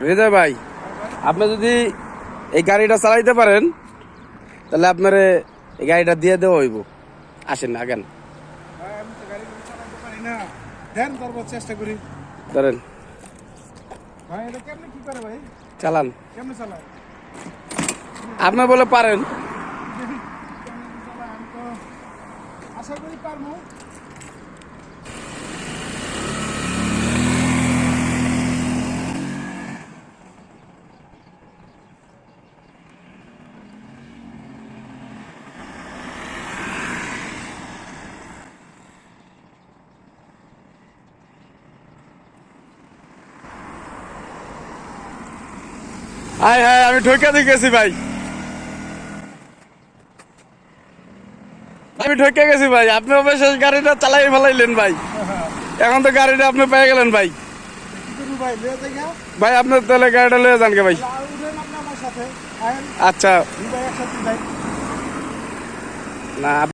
হৃদয় ভাই, আপনি যদি এই গাড়িটা চালাইতে পারেন তাহলে আপনার এই গাড়িটা দিয়ে দেওয়া হইব। আসেন আগেন, ভাই আমি তো গাড়ি চালাতে পারি না, দেন করবো, চেষ্টা করি। ধরেন, ভাই এটা কেমনে কি করে ভাই, চালান। কেমনে চালায়? আপনি বলে পারেন। কেমনে চালায় আমি তো আশা করি পারবো। হায় হায়, আমি ঠকে দিয়ে গেছি ভাই, আমি ঠকে গেছি ভাই। আপনি অবশ্যই গাড়িটা চালাই ফেলাইলেন ভাই, এখন তো গাড়িটা আপনি পেয়ে গেলেন ভাই। কি করবো ভাই, লিয়ে যাই গা? ভাই আপনার তাহলে গাড়িটা লয়ে যান কে ভাই। তাহলে আর উঠেন আপনি আমার সাথে, আয়েন আচ্ছা, দুই ভাই একসাথে যাই। না